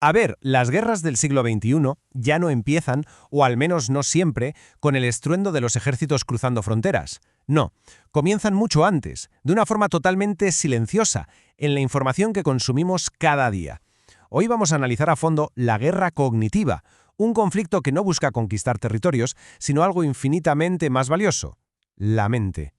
A ver, las guerras del siglo XXI ya no empiezan, o al menos no siempre, con el estruendo de los ejércitos cruzando fronteras. No, comienzan mucho antes, de una forma totalmente silenciosa, en la información que consumimos cada día. Hoy vamos a analizar a fondo la guerra cognitiva, un conflicto que no busca conquistar territorios, sino algo infinitamente más valioso: la mente.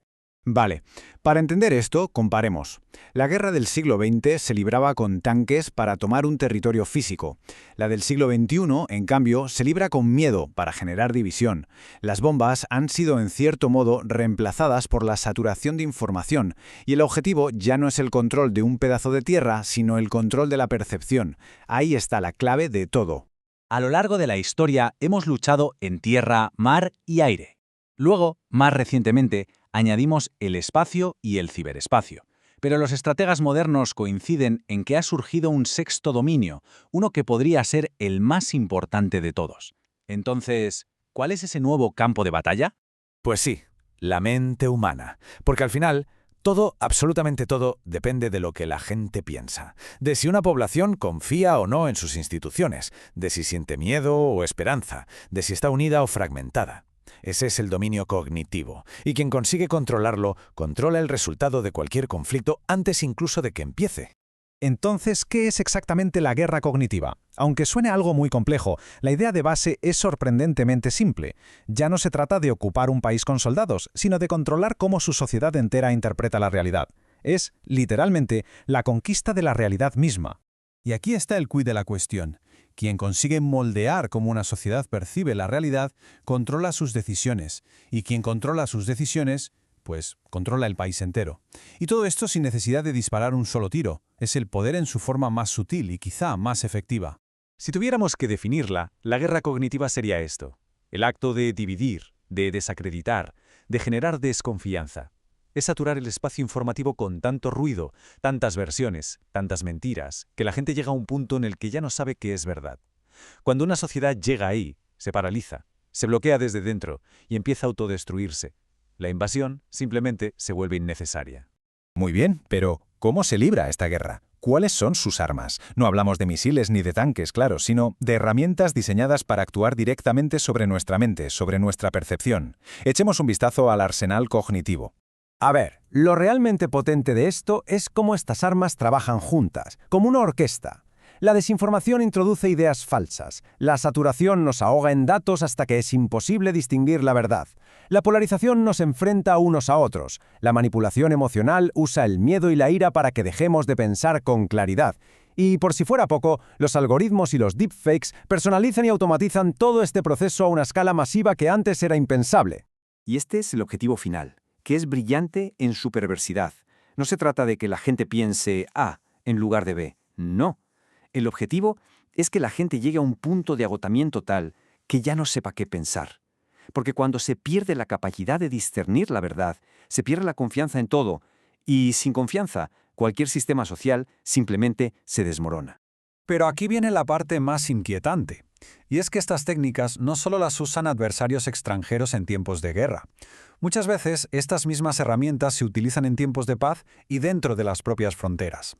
Vale, para entender esto, comparemos. La guerra del siglo XX se libraba con tanques para tomar un territorio físico. La del siglo XXI, en cambio, se libra con miedo para generar división. Las bombas han sido, en cierto modo, reemplazadas por la saturación de información, y el objetivo ya no es el control de un pedazo de tierra, sino el control de la percepción. Ahí está la clave de todo. A lo largo de la historia hemos luchado en tierra, mar y aire. Luego, más recientemente, añadimos el espacio y el ciberespacio. Pero los estrategas modernos coinciden en que ha surgido un sexto dominio, uno que podría ser el más importante de todos. Entonces, ¿cuál es ese nuevo campo de batalla? Pues sí, la mente humana. Porque al final, todo, absolutamente todo, depende de lo que la gente piensa. De si una población confía o no en sus instituciones, de si siente miedo o esperanza, de si está unida o fragmentada. Ese es el dominio cognitivo, y quien consigue controlarlo, controla el resultado de cualquier conflicto antes incluso de que empiece. Entonces, ¿qué es exactamente la guerra cognitiva? Aunque suene algo muy complejo, la idea de base es sorprendentemente simple. Ya no se trata de ocupar un país con soldados, sino de controlar cómo su sociedad entera interpreta la realidad. Es, literalmente, la conquista de la realidad misma. Y aquí está el quid de la cuestión. Quien consigue moldear cómo una sociedad percibe la realidad, controla sus decisiones. Y quien controla sus decisiones, pues controla el país entero. Y todo esto sin necesidad de disparar un solo tiro. Es el poder en su forma más sutil y quizá más efectiva. Si tuviéramos que definirla, la guerra cognitiva sería esto: el acto de dividir, de desacreditar, de generar desconfianza. Es saturar el espacio informativo con tanto ruido, tantas versiones, tantas mentiras, que la gente llega a un punto en el que ya no sabe qué es verdad. Cuando una sociedad llega ahí, se paraliza, se bloquea desde dentro y empieza a autodestruirse. La invasión simplemente se vuelve innecesaria. Muy bien, pero ¿cómo se libra esta guerra? ¿Cuáles son sus armas? No hablamos de misiles ni de tanques, claro, sino de herramientas diseñadas para actuar directamente sobre nuestra mente, sobre nuestra percepción. Echemos un vistazo al arsenal cognitivo. A ver, lo realmente potente de esto es cómo estas armas trabajan juntas, como una orquesta. La desinformación introduce ideas falsas, la saturación nos ahoga en datos hasta que es imposible distinguir la verdad, la polarización nos enfrenta unos a otros, la manipulación emocional usa el miedo y la ira para que dejemos de pensar con claridad, y por si fuera poco, los algoritmos y los deepfakes personalizan y automatizan todo este proceso a una escala masiva que antes era impensable. Y este es el objetivo final, que es brillante en su perversidad. No se trata de que la gente piense A en lugar de B, no. El objetivo es que la gente llegue a un punto de agotamiento tal que ya no sepa qué pensar. Porque cuando se pierde la capacidad de discernir la verdad, se pierde la confianza en todo, y sin confianza, cualquier sistema social simplemente se desmorona. Pero aquí viene la parte más inquietante. Y es que estas técnicas no solo las usan adversarios extranjeros en tiempos de guerra. Muchas veces estas mismas herramientas se utilizan en tiempos de paz y dentro de las propias fronteras.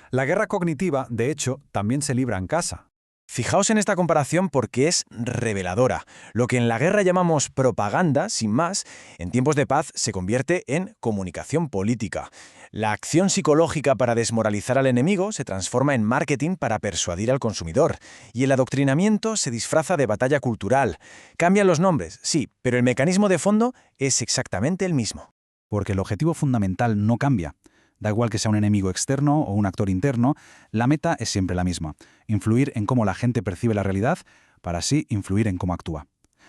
La guerra cognitiva, de hecho, también se libra en casa. Fijaos en esta comparación porque es reveladora. Lo que en la guerra llamamos propaganda, sin más, en tiempos de paz se convierte en comunicación política. La acción psicológica para desmoralizar al enemigo se transforma en marketing para persuadir al consumidor. Y el adoctrinamiento se disfraza de batalla cultural. Cambian los nombres, sí, pero el mecanismo de fondo es exactamente el mismo. Porque el objetivo fundamental no cambia. Da igual que sea un enemigo externo o un actor interno, la meta es siempre la misma: influir en cómo la gente percibe la realidad para así influir en cómo actúa.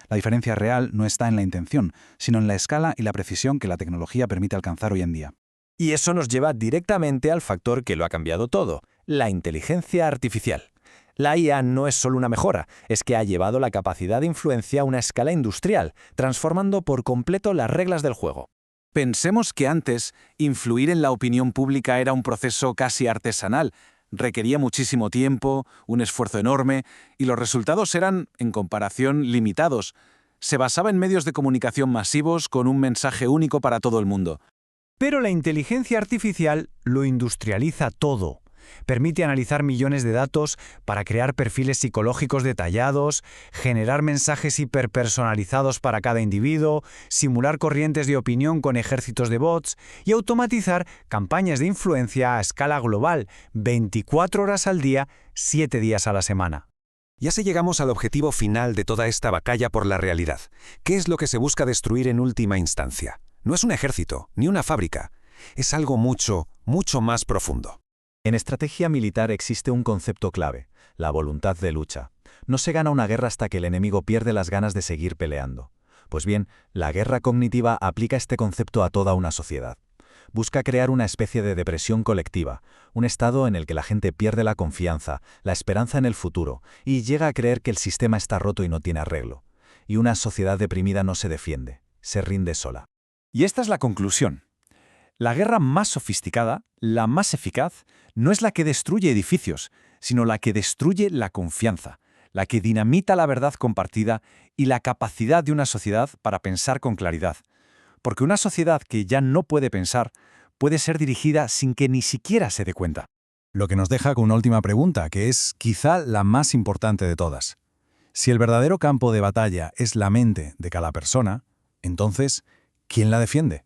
La diferencia real no está en la intención, sino en la escala y la precisión que la tecnología permite alcanzar hoy en día. Y eso nos lleva directamente al factor que lo ha cambiado todo: la inteligencia artificial. La IA no es solo una mejora, es que ha llevado la capacidad de influencia a una escala industrial, transformando por completo las reglas del juego. Pensemos que antes, influir en la opinión pública era un proceso casi artesanal. Requería muchísimo tiempo, un esfuerzo enorme, y los resultados eran, en comparación, limitados. Se basaba en medios de comunicación masivos con un mensaje único para todo el mundo. Pero la inteligencia artificial lo industrializa todo. Permite analizar millones de datos para crear perfiles psicológicos detallados, generar mensajes hiperpersonalizados para cada individuo, simular corrientes de opinión con ejércitos de bots y automatizar campañas de influencia a escala global, 24 horas al día, 7 días a la semana. Y así llegamos al objetivo final de toda esta batalla por la realidad. ¿Qué es lo que se busca destruir en última instancia? No es un ejército, ni una fábrica. Es algo mucho, mucho más profundo. En estrategia militar existe un concepto clave, la voluntad de lucha. No se gana una guerra hasta que el enemigo pierde las ganas de seguir peleando. Pues bien, la guerra cognitiva aplica este concepto a toda una sociedad. Busca crear una especie de depresión colectiva, un estado en el que la gente pierde la confianza, la esperanza en el futuro, y llega a creer que el sistema está roto y no tiene arreglo. Y una sociedad deprimida no se defiende, se rinde sola. Y esta es la conclusión. La guerra más sofisticada, la más eficaz, no es la que destruye edificios, sino la que destruye la confianza, la que dinamita la verdad compartida y la capacidad de una sociedad para pensar con claridad. Porque una sociedad que ya no puede pensar puede ser dirigida sin que ni siquiera se dé cuenta. Lo que nos deja con una última pregunta, que es quizá la más importante de todas. Si el verdadero campo de batalla es la mente de cada persona, entonces, ¿quién la defiende?